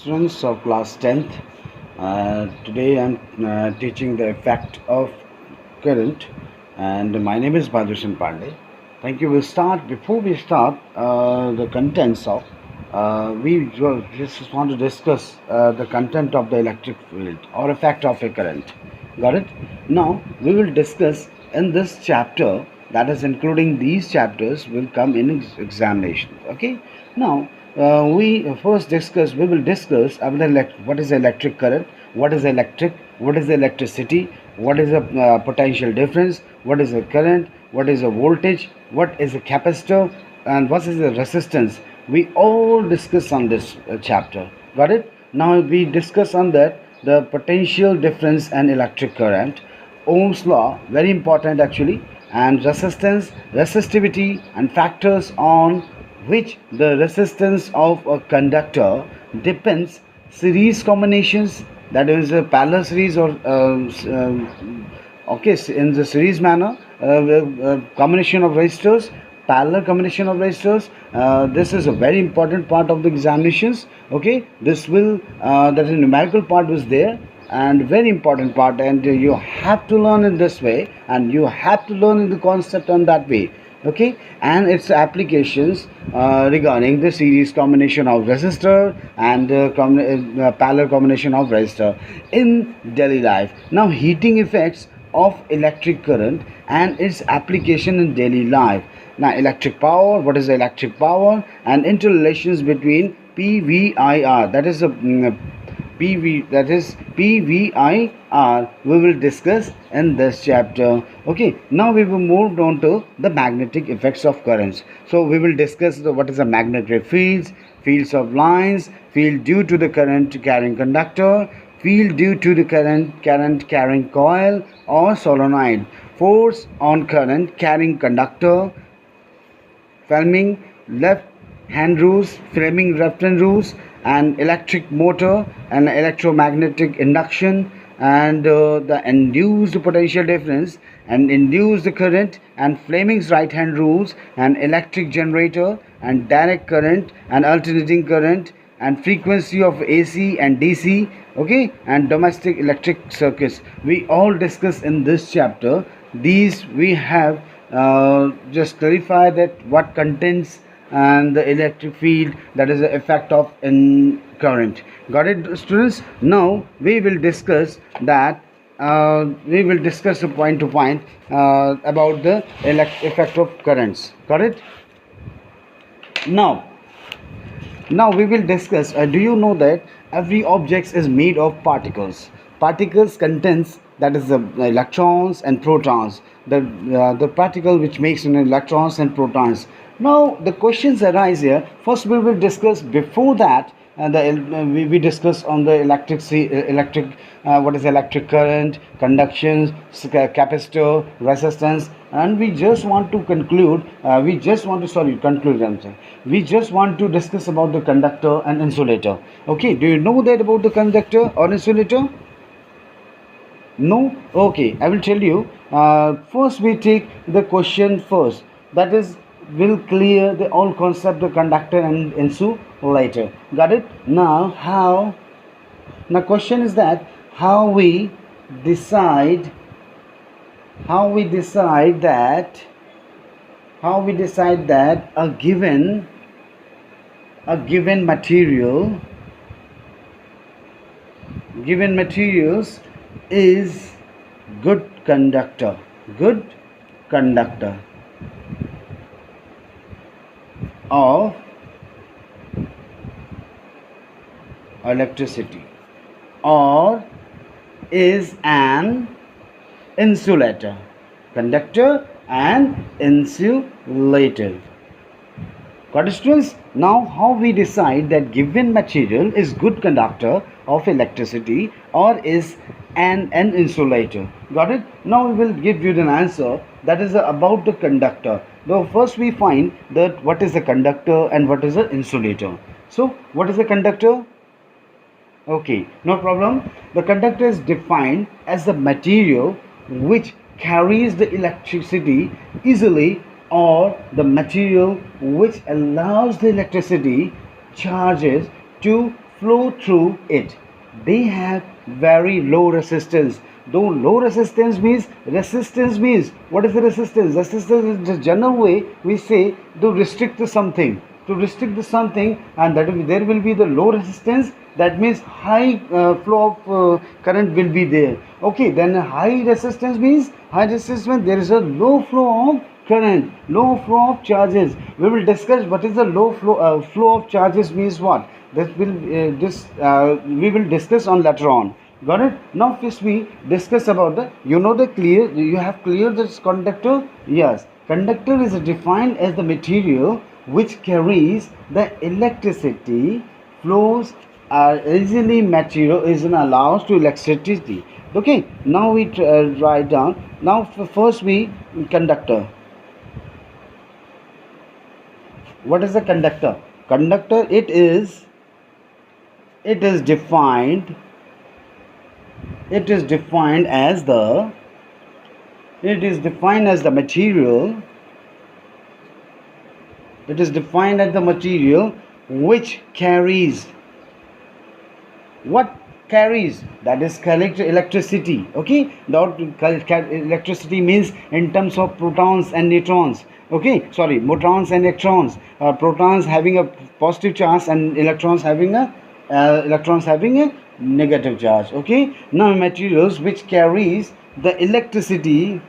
Students of class 10th. Today I'm teaching the effect of current, and my name is Bhadrishan Pandey. Thank you. Before we start the contents of, just want to discuss the content of the electric field or effect of a current. Got it? Now we will discuss in this chapter, that is including these chapters will come in examination. Okay. Now we will discuss about what is electric current, what is electricity, what is the potential difference, what is the current, what is the voltage, what is a capacitor, and what is the resistance. We all discuss on this chapter. Got it? Now we discuss on that the potential difference and electric current, Ohm's law, very important actually, and resistance, resistivity, and factors on which the resistance of a conductor depends. Series combinations, that is a parallel series or okay, in the series manner, combination of resistors, parallel combination of resistors. This is a very important part of the examinations. Okay, this will that is numerical part was there, and very important part, and you have to learn in this way, and you have to learn in the concept on that way. Okay, and its applications regarding the series combination of resistor and parallel combination of resistor in daily life. Now heating effects of electric current and its application in daily life. Now electric power, what is electric power, and interrelations between PVIR, that is a PVIR, we will discuss in this chapter. Okay, now we will move on to the magnetic effects of currents. So we will discuss what is a magnetic fields, fields of lines, field due to the current carrying conductor, field due to the current carrying coil or solenoid, force on current carrying conductor, Fleming left hand rules, Fleming left hand rules, and electric motor and electromagnetic induction, and the induced potential difference and induced current, and Fleming's right hand rules, and electric generator and direct current and alternating current, and frequency of AC and DC. Okay, and domestic electric circuits. We all discuss in this chapter. These we have just clarify that what contains and the electric field, that is the effect of in current. Got it, students? Now we will discuss that we will discuss the point to point about the effect of currents. Got it? Now we will discuss, do you know that every object is made of particles? Particles contains, that is the electrons and protons, the particle which makes electrons and protons. Now the questions arise here. First we will discuss, before that we discuss on the electric what is electric current, conduction, capacitor, resistance, and we just want to conclude, we just want to discuss about the conductor and insulator. Okay, do you know that about the conductor or insulator? No? Okay, I will tell you. First we take the question first, that is will clear the all concept of conductor and insulator. Got it? Now question is that how we decide that a given materials is good conductor of electricity, or is an insulator. Conductor and insulator. Got it, students? Now how we decide that given material is good conductor of electricity or is an insulator? Got it? Now we will give you an answer, that is about the conductor. Though first we find that what is a conductor and what is an insulator. So what is a conductor? Okay, no problem. The conductor is defined as the material which carries the electricity easily, or the material which allows the electricity charges to flow through it. They have very low resistance. Though low resistance means what is the resistance? Resistance is the general way we say to restrict to something. To restrict to something, and that will, there will be the low resistance. That means high flow of current will be there. Okay, then high resistance means there is a low flow of current, low flow of charges. We will discuss what is the low flow of charges means what. We will discuss on later on. Got it? Now first we discuss about the, you have cleared this conductor. Yes, conductor is defined as the material which carries the electricity, flows are easily material is allows to electricity. Okay, now we write down. Now first we conductor. What is the conductor? Conductor, it is defined as the material. It is defined as the material which carries what carries, that is electricity. Okay, electricity means in terms of protons and neutrons. Okay, sorry, protons and electrons. Protons having a positive charge and electrons having a negative charge. Okay, now materials which carries the electricity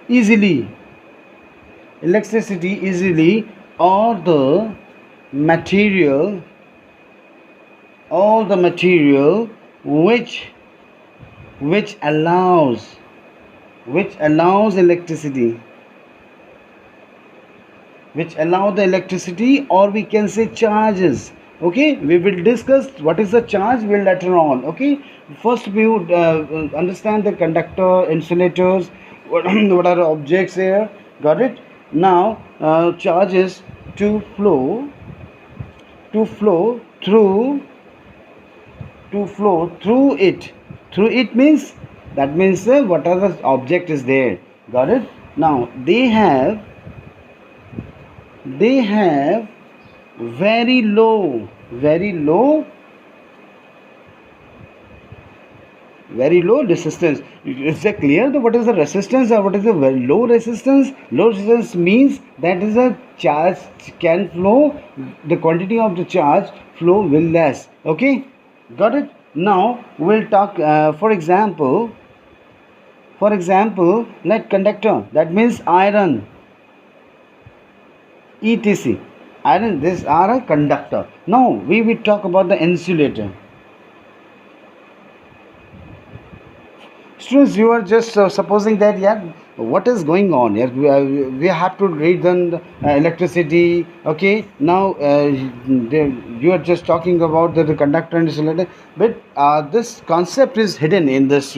easily, or the material which allows electricity, the electricity, or we can say charges. Okay, we will discuss what is the charge will later on. Okay, first we would understand the conductor, insulators, what are the objects here. Got it? Now charges to flow through it. Through it means, that means what are the object is there. Got it? Now they have very low resistance. Is that clear? What is the resistance or what is the very low resistance? Low resistance means that is a charge can flow, the quantity of the charge flow will less. Okay, got it? Now we'll talk for example like conductor, that means iron, etc. Iron, these are a conductor. Now we will talk about the insulator. Students, you are just supposing that, what is going on here? We have to read the electricity. Okay, now you are just talking about the conductor and insulator, but this concept is hidden in this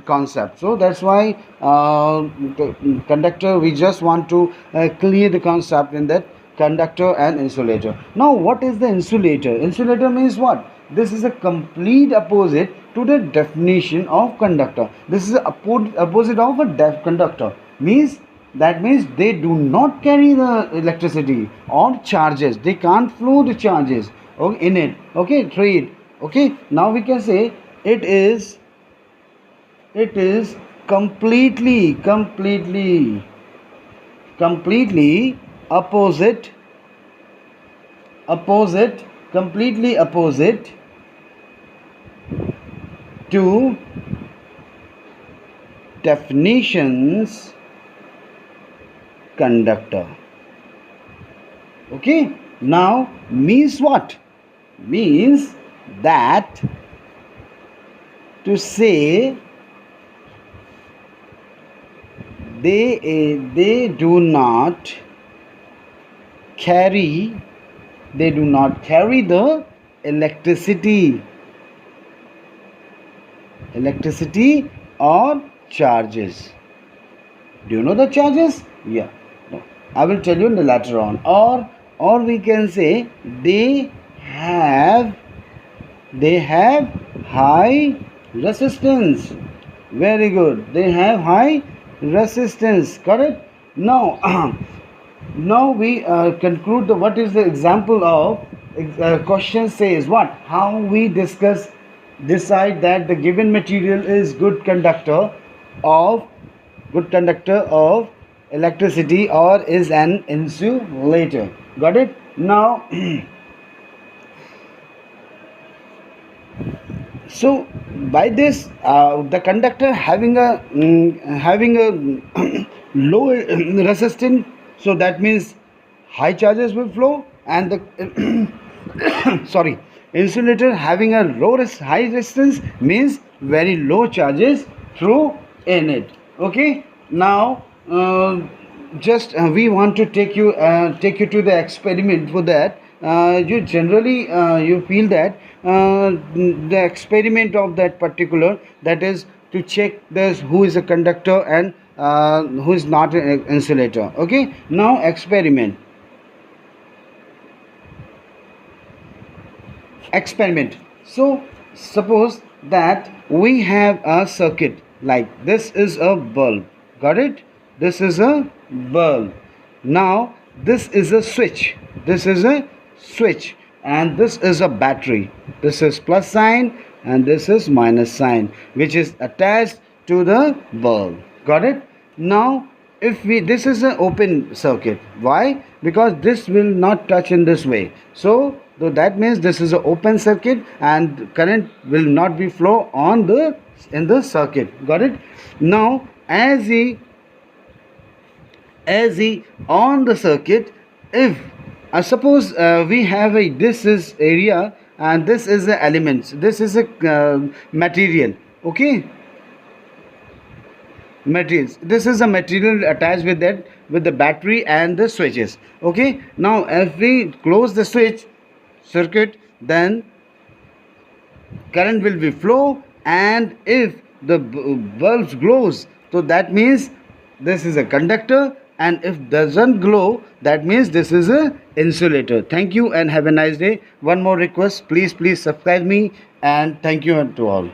concept. So that's why the conductor, we just want to clear the concept in that conductor and insulator. Now what is the insulator? Insulator means what? This is a complete opposite to the definition of conductor. This is a opposite of a conductor. That means they do not carry the electricity or charges. They can't flow the charges in it. Okay, through it. Okay, now we can say it is completely opposite to definitions conductor. Okay, now means what? Means that to say they do not carry the electricity or charges. Do you know the charges? Yeah, no, I will tell you later on. Or we can say they have high resistance. Very good, they have high resistance. Correct? Now Now we conclude the what is the example of question says what, how we discuss decide that the given material is of good conductor of electricity or is an insulator. Got it? Now so by this the conductor having a low resistance, so that means high charges will flow, and the sorry, insulator having a high resistance means very low charges through in it. Okay, now just we want to take you to the experiment. For that you generally you feel that the experiment of that particular, that is to check this who is a conductor and who is not an insulator. Okay, now experiment. So suppose that we have a circuit like this is a bulb. Got it? This is a bulb. Now this is a switch. This is a switch, and this is a battery. This is plus sign and this is minus sign, which is attached to the bulb. Got it? Now if we, this is an open circuit. Why? Because this will not touch in this way. So that means this is an open circuit and current will not be flow on the in the circuit. Got it? Now as he on the circuit, if suppose we have a, this is area and this is the elements, this is a material. Okay, materials, this is a material attached with that, with the battery and the switches. Okay, now if we close the switch circuit, then current will be flow, and if the bulbs glows, so that means this is a conductor, and if doesn't glow, that means this is a insulator. Thank you and have a nice day. One more request, please subscribe me, and thank you to all.